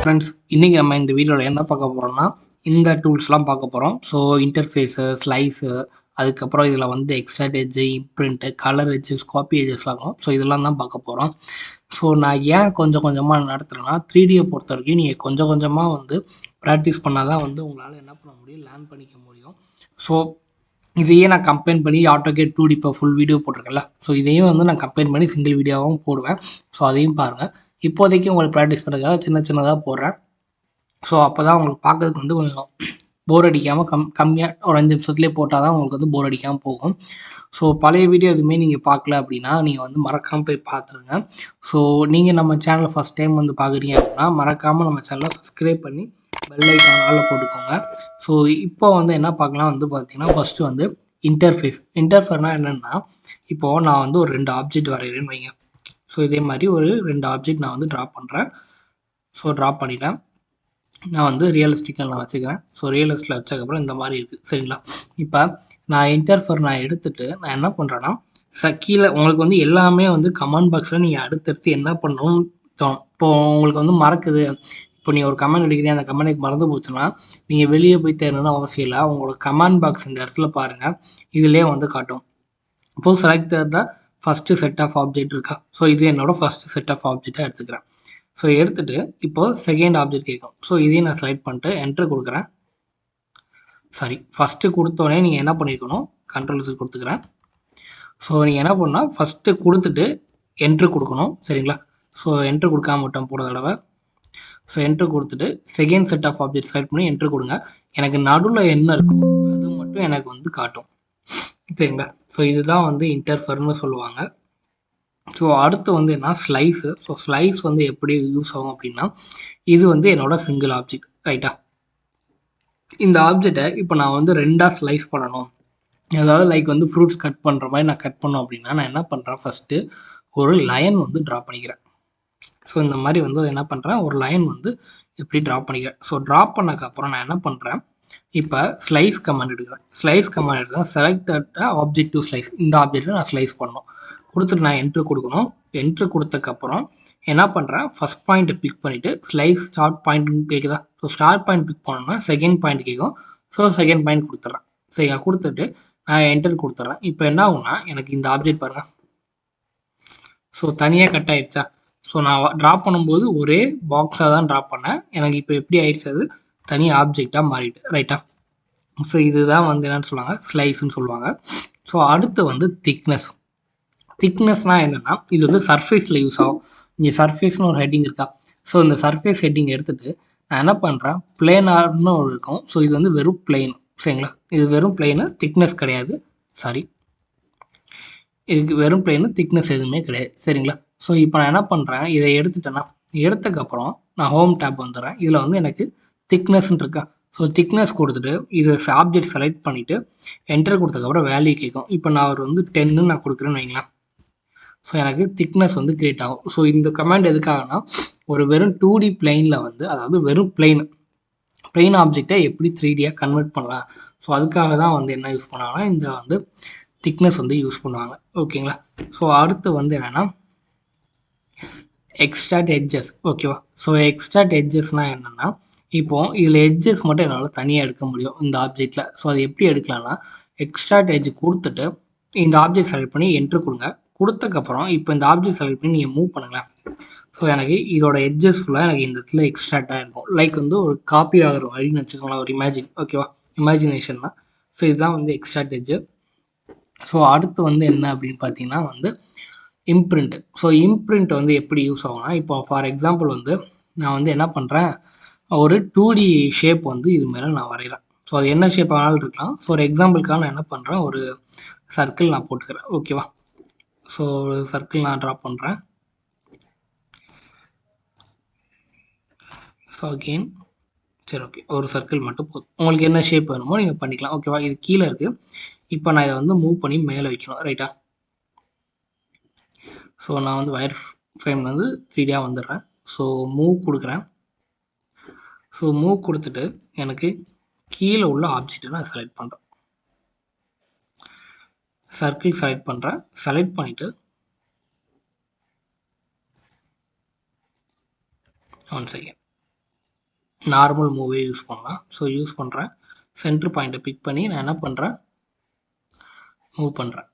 Friends, இன்றைக்கி நம்ம இந்த வீடியோவில் என்ன பார்க்க போகிறோம்னா இந்த டூல்ஸ்லாம் பார்க்க போகிறோம். ஸோ இன்டர்ஃபேஸு, ஸ்லைஸு, அதுக்கப்புறம் இதில் வந்து extract edge, imprint, colour edges, copy எட்ஜஸ்லாம் இருக்கும். ஸோ இதெல்லாம் தான் பார்க்க போகிறோம். ஸோ நான் ஏன் கொஞ்சம் கொஞ்சமாக நடத்துகிறேன்னா, 3Dயை பொறுத்த வரைக்கும் நீங்கள் கொஞ்சம் கொஞ்சமாக வந்து ப்ராக்டிஸ் பண்ணால் தான் வந்து உங்களால் என்ன பண்ண முடியும், லேர்ன் பண்ணிக்க முடியும். ஸோ இதையே நான் கம்பைன் பண்ணி AutoCAD 2D இப்போ ஃபுல் வீடியோ போட்டிருக்கேன்ல, ஸோ இதையும் வந்து நான் கம்பைன் பண்ணி சிங்கிள் வீடியோவாகவும் போடுவேன். ஸோ அதையும் பாருங்கள். இப்போதைக்கு உங்களுக்கு ப்ராக்டிஸ் பண்ணுறதுக்காக சின்னதாக போடுறேன். ஸோ அப்போ தான் உங்களுக்கு பார்க்கறதுக்கு வந்து கொஞ்சம் போர் அடிக்காமல் கம்மியாக ஒரு 5 நிமிஷத்துலேயே போட்டால் தான் உங்களுக்கு வந்து போர் அடிக்காமல் போகும். ஸோ பழைய வீடியோ எதுவுமே நீங்கள் பார்க்கல அப்படின்னா நீங்கள் வந்து மறக்காமல் போய் பார்த்துருங்க. ஸோ நீங்கள் நம்ம சேனலை ஃபஸ்ட் டைம் வந்து பார்க்குறீங்க அப்படின்னா மறக்காமல் நம்ம சேனலை சப்ஸ்கிரைப் பண்ணி பெல் ஐக்கான் ஆல்ல போட்டுக்கோங்க. ஸோ இப்போ வந்து என்ன பார்க்கலாம் வந்து பார்த்தீங்கன்னா, ஃபஸ்ட்டு வந்து இன்டர்ஃபேர்னால் என்னென்னா, இப்போது நான் வந்து ஒரு 2 ஆப்ஜெக்ட் வரைகிறேன்னு வைங்க. ஸோ இதே மாதிரி ஒரு 2 ஆப்ஜெக்ட் நான் வந்து ட்ரா பண்ணுறேன். ஸோ ட்ரா பண்ணிட்டேன். நான் வந்து ரியலிஸ்டிக்கில் நான் வச்சுக்கிறேன். ஸோ ரியலிஸ்டில் வச்சதுக்கப்புறம் இந்த மாதிரி இருக்குது, சரிங்களா? இப்போ நான் இன்டர்ஃபேர் நான் எடுத்துகிட்டு நான் என்ன பண்ணுறேன்னா, கீழே உங்களுக்கு வந்து எல்லாமே வந்து கமெண்ட் பாக்ஸில் நீங்கள் அடுத்தடுத்து என்ன பண்ணணும்னு தோணும். இப்போது உங்களுக்கு வந்து மறக்குது, இப்போ நீங்கள் ஒரு கமெண்ட் அடிக்கிறீங்க, அந்த கமெண்ட் மறந்து போச்சுன்னா நீங்கள் வெளியே போய் தேடணும்னு அவசியம் இல்லை. உங்களோட கமெண்ட் பாக்ஸ் இந்த இடத்துல பாருங்கள், இதிலே வந்து காட்டும். இப்போது select the first set of object இருக்கா? ஸோ இது என்னோடய ஃபஸ்ட்டு செட் ஆஃப் ஆப்ஜெக்டாக எடுத்துக்கிறேன். ஸோ எடுத்துகிட்டு இப்போது செகண்ட் ஆப்ஜெக்ட் கேட்கும். ஸோ இதையும் நான் செலக்ட் பண்ணிட்டு என்ட்ரு கொடுக்குறேன். ஃபஸ்ட்டு கொடுத்தோடனே நீங்கள் என்ன பண்ணியிருக்கணும், கண்ட்ரோல் கொடுத்துக்கிறேன். ஸோ நீங்கள் என்ன பண்ணால் ஃபஸ்ட்டு கொடுத்துட்டு என்ட்ரு கொடுக்கணும், சரிங்களா? ஸோ என்ட்ரு கொடுக்காம விட்டோம் போன தடவை. ஸோ என்ட்ரு கொடுத்துட்டு second set of object select பண்ணி என்ட்ரு கொடுங்க. எனக்கு நடுவில் என்ன இருக்கும் அது மட்டும் எனக்கு வந்து காட்டும், சரிங்களா? ஸோ இதுதான் வந்து இன்டர்ஃபேர்னு சொல்லுவாங்க. ஸோ அடுத்து வந்து என்ன, ஸ்லைஸு. ஸோ ஸ்லைஸ் வந்து எப்படி யூஸ் ஆகும் அப்படின்னா, இது வந்து என்னோட சிங்கிள் ஆப்ஜெக்ட், ரைட்டா? இந்த ஆப்ஜெக்டை இப்போ நான் வந்து 2ஆக ஸ்லைஸ் பண்ணணும். அதாவது லைக் வந்து ஃப்ரூட்ஸ் கட் பண்ணுற மாதிரி நான் கட் பண்ணோம் அப்படின்னா நான் என்ன பண்ணுறேன், ஃபஸ்ட்டு ஒரு லைன் வந்து ட்ரா பண்ணிக்கிறேன். ஸோ இந்த மாதிரி வந்து என்ன பண்ணுறேன், ஒரு லைன் வந்து எப்படி ட்ரா பண்ணிக்கிறேன். ஸோ ட்ரா பண்ணக்கப்புறம் நான் என்ன பண்ணுறேன், இப்போ ஸ்லைஸ் கமாண்ட் எடுக்கிறேன். ஸ்லைஸ் கமாண்ட் எடுக்கிறேன், செலக்டட் ஆப்ஜெக்ட் டு ஸ்லைஸ். இந்த ஆப்ஜெக்ட்டை நான் ஸ்லைஸ் பண்ணணும். கொடுத்துட்டு நான் என்ட்ரு கொடுக்கணும். என்ட்ரு கொடுத்ததுக்கப்புறம் என்ன பண்ணுறேன், ஃபஸ்ட் பாயிண்ட்டை பிக் பண்ணிவிட்டு ஸ்லைஸ் ஸ்டார்ட் பாயிண்ட்னு கேட்குதா? ஸோ ஸ்டார்ட் பாயிண்ட் பிக் பண்ணோன்னா செகண்ட் பாயிண்ட் கேட்கும். ஸோ செகண்ட் பாயிண்ட் கொடுத்துட்றேன். சரிங்க, கொடுத்துட்டு நான் என்டர் கொடுத்துட்றேன். இப்போ என்ன ஆகுனா, எனக்கு இந்த ஆப்ஜெக்ட் பாருங்கள், ஸோ தனியாக கட் ஆகிடுச்சா? ஸோ நான் ட்ரா பண்ணும்போது ஒரே பாக்ஸாக தான் ட்ரா பண்ணேன். எனக்கு இப்போ எப்படி ஆயிடுச்சு, அது தனி ஆப்ஜெக்டாக மாறிட்டு, ரைட்டா? ஸோ இதுதான் வந்து என்னென்னு சொல்லுவாங்க, ஸ்லைஸ்ன்னு சொல்லுவாங்க. ஸோ அடுத்து வந்து திக்னஸ்னால் என்னென்னா, இது வந்து சர்ஃபேஸில் யூஸ் ஆகும். இங்கே சர்ஃபேஸ்னு ஒரு ஹெட்டிங் இருக்கா? ஸோ இந்த சர்ஃபேஸ் ஹெட்டிங் எடுத்துகிட்டு நான் என்ன பண்ணுறேன், பிளேனார்னு ஒரு இருக்கும். ஸோ இது வந்து வெறும் பிளெயின், சரிங்களா? இது வெறும் பிளெயின், திக்னஸ் கிடையாது. இதுக்கு வெறும் பிளெயின், திக்னஸ் எதுவுமே கிடையாது, சரிங்களா? ஸோ இப்போ நான் என்ன பண்ணுறேன், இதை எடுத்துட்டேன்னா எடுத்ததுக்கப்புறம் நான் ஹோம் டேப் வந்துடுறேன். இதில் வந்து எனக்கு திக்னஸ்ன்னு இருக்கா? ஸோ திக்னஸ் கொடுத்துட்டு இது ஆப்ஜெக்ட் செலக்ட் பண்ணிவிட்டு என்டர் கொடுத்ததுக்கப்புறம் வேல்யூ கேட்கும். இப்போ நான் ஒரு வந்து 10ன்னு நான் கொடுக்குறேன்னு வைங்களேன். ஸோ எனக்கு திக்னஸ் வந்து கிரியேட் ஆகும். ஸோ இந்த கமாண்ட் எதுக்காகனா, ஒரு வெறும் 2D பிளெயினில் வந்து, அதாவது வெறும் பிளெயின் ஆப்ஜெக்டை எப்படி 3Dயாக கன்வெர்ட் பண்ணலாம். ஸோ அதுக்காக தான் வந்து என்ன யூஸ் பண்ணாங்கன்னா, இந்த வந்து திக்னஸ் வந்து யூஸ் பண்ணுவாங்க, ஓகேங்களா? ஸோ அடுத்து வந்து என்னென்னா எக்ஸ்ட்ராக்ட் எட்ஜஸ், ஓகேவா? ஸோ எக்ஸ்ட்ராக்ட் எட்ஜஸ்னால் என்னென்னா, இப்போது இதில் எட்ஜஸ் மட்டும் என்னால் தனியாக எடுக்க முடியும் இந்த ஆப்ஜெக்டில். ஸோ அது எப்படி எடுக்கலாம்னா, எக்ஸ்ட்ராக்ட் எட்ஜ் கொடுத்துட்டு இந்த ஆப்ஜெக்ட் செலக்ட் பண்ணி என்ட்ரு கொடுங்க. கொடுத்ததுக்கப்புறம் இப்போ இந்த ஆப்ஜெக்ட் செலக்ட் பண்ணி நீங்கள் மூவ் பண்ணுங்களேன். ஸோ எனக்கு இதோட எட்ஜஸ் ஃபுல்லாக எனக்கு இந்த இடத்துல எக்ஸ்ட்ராக்டாக இருக்கும். லைக் வந்து ஒரு காப்பி ஆகிற மாதிரின்னு வச்சுக்கோங்களேன், ஒரு ஓகேவா? இமேஜினேஷன் தான். ஸோ இதுதான் வந்து எக்ஸ்ட்ராக்ட் எட்ஜு. ஸோ அடுத்து வந்து என்ன அப்படின்னு பார்த்தீங்கன்னா வந்து இம்ப்ரிண்ட். ஸோ இம்ப்ரிண்ட் வந்து எப்படி யூஸ் ஆகும்னா, இப்போ ஃபார் எக்ஸாம்பிள் வந்து நான் வந்து என்ன பண்ணுறேன், ஒரு 2D ஷேப் வந்து இது மேலே நான் வரைகிறேன். ஸோ அது என்ன ஷேப் ஆனாலும் இருக்கலாம். ஸோ ஒரு எக்ஸாம்பிளுக்காக நான் என்ன பண்ணுறேன், ஒரு சர்க்கிள் நான் போட்டுக்கிறேன், ஓகேவா? ஸோ ஒரு சர்க்கிள் நான் ட்ரா பண்ணுறேன். ஸோ அகெயின் சரி, ஓகே, ஒரு சர்க்கிள் மட்டும் போதும். உங்களுக்கு என்ன ஷேப் வேணுமோ நீங்கள் பண்ணிக்கலாம், ஓகேவா? இது கீழே இருக்குது. இப்போ நான் இதை வந்து மூவ் பண்ணி மேலே வைக்கணும், ரைட்டா? ஸோ நான் வந்து வயர் ஃப்ரேம் வந்து 3Dயாக வந்துடுறேன். ஸோ மூவ் கொடுக்குறேன். ஸோ மூவ் கொடுத்துட்டு எனக்கு கீழே உள்ள ஆப்ஜெக்டை நான் செலக்ட் பண்ணுறேன். சர்க்கிள் செலக்ட் பண்ணுறேன். செலக்ட் பண்ணிவிட்டு 1 செகண்ட். நார்மல் மூவே யூஸ் பண்ணலாம். ஸோ யூஸ் பண்ணுறேன். சென்டர் பாயிண்ட்டை பிக் பண்ணி நான் என்ன பண்ணுறேன், மூவ் பண்ணுறேன்.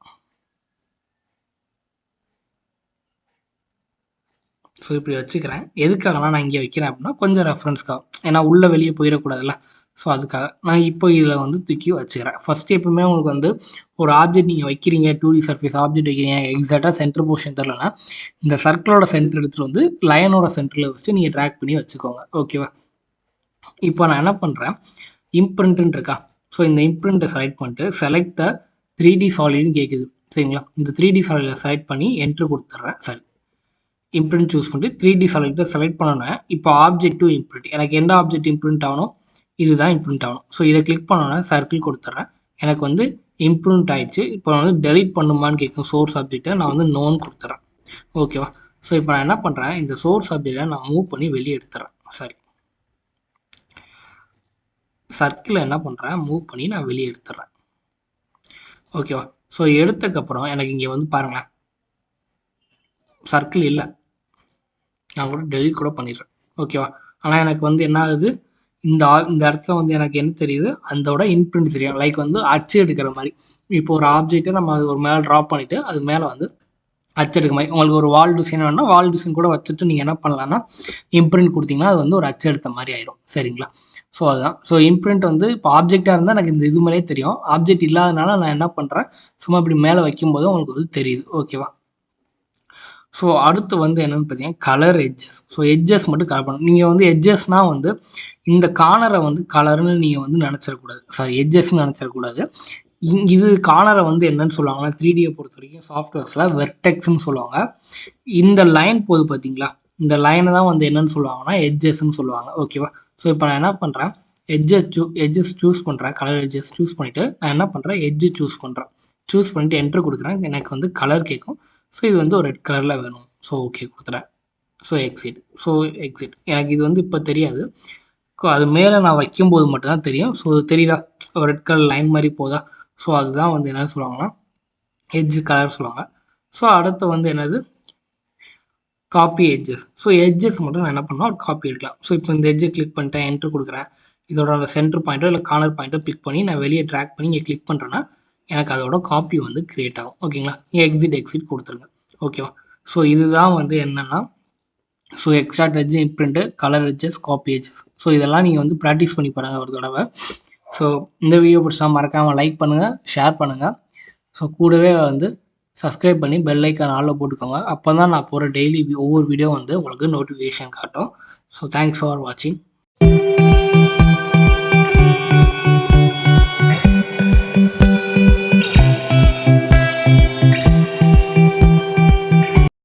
ஸோ இப்படி வச்சுக்கிறேன். எதுக்காகலாம் நான் இங்கே வைக்கிறேன் அப்படின்னா கொஞ்சம் ரெஃபரன்ஸ்க்காக, ஏன்னா உள்ளே வெளியே போயிடக்கூடாதுல்ல. ஸோ அதுக்காக நான் இப்போ இதில் வந்து தூக்கி வச்சுக்கிறேன். ஃபஸ்ட்டு எப்பவுமே உங்களுக்கு வந்து ஒரு ஆப்ஜெக்ட் நீங்கள் வைக்கிறீங்க, 2D சர்ஃபேஸ் ஆப்ஜெக்ட் வைக்கிறீங்க, எக்ஸாக்டாக சென்டர் பொசிஷன் தெரிலனா இந்த சர்க்கிளோட சென்டர் எடுத்துகிட்டு வந்து லைனோட சென்டரில் வச்சுட்டு நீங்கள் ட்ராக் பண்ணி வச்சுக்கோங்க. ஓகேவா? இப்போ நான் என்ன பண்ணுறேன், இம்ப்ரிண்ட்டுன்னு இருக்கா. ஸோ இந்த இம்ப்ரிண்ட்டை செலக்ட் பண்ணிட்டு செலக்ட் த 3D சாலிட்னு கேட்குது. சரிங்களா? இந்த 3D சாலிடை செலக்ட் பண்ணி என்ட்ரு கொடுத்துட்றேன். சரி, இம்ப்ரிண்ட் சூஸ் பண்ணிட்டு 3D சாலிட்டை செலக்ட் பண்ணோன்னே இப்போ ஆப்ஜெக்ட் டு இம்ப்ரிண்ட், எனக்கு எந்த ஆப்ஜெக்ட் இம்ப்ரிண்ட் ஆகணும், இதுதான் இம்ப்ரிண்ட் ஆகணும். ஸோ இதை கிளிக் பண்ணோன்னே சர்க்கிள் கொடுத்துட்றேன். எனக்கு வந்து இம்ப்ரிண்ட் ஆகிடுச்சு. இப்போ நான் வந்து டெலிட் பண்ணுமான்னு கேட்கும் சோர்ஸ் ஆப்ஜெக்டை, நான் வந்து நோன் கொடுத்துட்றேன். ஓகேவா? ஸோ இப்போ நான் என்ன பண்ணுறேன், இந்த சோர்ஸ் ஆப்ஜெக்டை நான் மூவ் பண்ணி வெளியே எடுத்துறேன். சரி, சர்க்கிளை என்ன பண்ணுறேன், மூவ் பண்ணி நான் வெளியே எடுத்துறேன். ஓகேவா? ஸோ எடுத்ததுக்கப்புறம் எனக்கு இங்கே வந்து பாருங்களேன், சர்க்கிள் இல்லை. நான் கூட டெலிட் கூட பண்ணிடுறேன். ஓகேவா? ஆனால் எனக்கு வந்து என்ன ஆகுது, இந்த இடத்துல வந்து எனக்கு என்ன தெரியுது, அதோட இம்ப்ரிண்ட் தெரியும். லைக் வந்து அச்சு எடுக்கிற மாதிரி. இப்போ ஒரு ஆப்ஜெக்டை நம்ம அது ஒரு மேலே ட்ராப் பண்ணிவிட்டு அது மேலே வந்து அச்சு எடுக்க மாதிரி. உங்களுக்கு ஒரு வால் டிசைன் வேணும்னா வால் டிசைன் கூட வச்சுட்டு நீங்கள் என்ன பண்ணலான்னா இம்ப்ரிண்ட் கொடுத்தீங்கன்னா அது வந்து ஒரு அச்சு எடுத்த மாதிரி ஆயிரும். சரிங்களா? ஸோ அதுதான். ஸோ இம்ப்ரிண்ட் வந்து இப்போ ஆப்ஜெக்டாக இருந்தால் எனக்கு இந்த இது மேலே தெரியும். ஆப்ஜெக்ட் இல்லாதனால நான் என்ன பண்ணுறேன், சும்மா இப்படி மேலே வைக்கும்போது உங்களுக்கு வந்து தெரியுது. ஓகேவா? ஸோ அடுத்து வந்து என்னென்னு பார்த்தீங்கன்னா கலர் எட்ஜஸ். ஸோ எட்ஜஸ் மட்டும் கலர் பண்ணணும். நீங்கள் வந்து எட்ஜஸ்னால் வந்து இந்த கார்னரை வந்து கலர்னு நீங்கள் வந்து நினச்சிடக்கூடாது. சாரி, எட்ஜஸ்ன்னு நினச்சிடக்கூடாது. இது கார்னரை வந்து என்னன்னு சொல்லுவாங்கன்னா 3Dயை பொறுத்த வரைக்கும் சாஃப்ட்வேர்ஸில் வெர்டெக்ஸ்ன்னு சொல்லுவாங்க. இந்த லைன் போது பார்த்தீங்களா, இந்த லைனை தான் வந்து என்னன்னு சொல்லுவாங்கன்னா எட்ஜஸ்ன்னு சொல்லுவாங்க. ஓகேவா? ஸோ இப்போ நான் என்ன பண்ணுறேன், எட்ஜஸ் சூஸ் பண்ணுறேன். கலர் எட்ஜஸ் சூஸ் பண்ணிவிட்டு நான் என்ன பண்ணுறேன், எட்ஜு சூஸ் பண்ணுறேன். சூஸ் பண்ணிட்டு என்ட்ரு கொடுக்குறேன். எனக்கு வந்து கலர் கேட்கும். ஸோ இது வந்து ஒரு ரெட் கலரில் வேணும். ஸோ ஓகே கொடுத்துறேன். So exit. எனக்கு இது வந்து இப்போ தெரியாது. அது மேலே நான் வைக்கும்போது மட்டும்தான் தெரியும். ஸோ தெரியுதா, ஒரு ரெட் கலர் லைன் மாதிரி போதா. ஸோ அதுதான் வந்து என்ன சொல்லுவாங்கன்னா எட்ஜ் கலர் சொல்லுவாங்க. ஸோ அடுத்து வந்து என்னது, காப்பி எட்ஜஸ். ஸோ எட்ஜஸ் மட்டும் நான் என்ன பண்ணலாம், ஒரு காப்பி எடுக்கலாம். ஸோ இப்போ இந்த எட்ஜை கிளிக் பண்ணிட்டேன், என்ட்ரு கொடுக்குறேன். இதோட அந்த சென்டர் பாயிண்ட்டோ இல்லை கார்னர் பாயிண்ட்டோ பிக் பண்ணி நான் வெளியே ட்ராக் பண்ணி இங்கே கிளிக் பண்ணுறேன்னா எனக்கு அதோட காப்பி வந்து க்ரியேட் ஆகும். ஓகேங்களா? எக்ஸிட் கொடுத்துருங்க. ஓகேவா? ஸோ இதுதான் வந்து என்னென்னா, so extract edge, imprint, colour edges, copy edges. So இதெல்லாம் நீங்கள் வந்து ப்ராக்டிஸ் பண்ணி பாருங்கள் ஒரு தடவை. ஸோ இந்த வீடியோ பிடிச்சா மறக்காமல் லைக் பண்ணுங்கள், ஷேர் பண்ணுங்கள். ஸோ கூடவே வந்து சப்ஸ்கிரைப் பண்ணி பெல் ஐக்கான் ஆலில் போட்டுக்கோங்க. அப்போ தான் நான் போகிற டெய்லி ஒவ்வொரு வீடியோ வந்து உங்களுக்கு நோட்டிஃபிகேஷன் காட்டும். ஸோ தேங்க்ஸ் ஃபார் வாட்சிங்.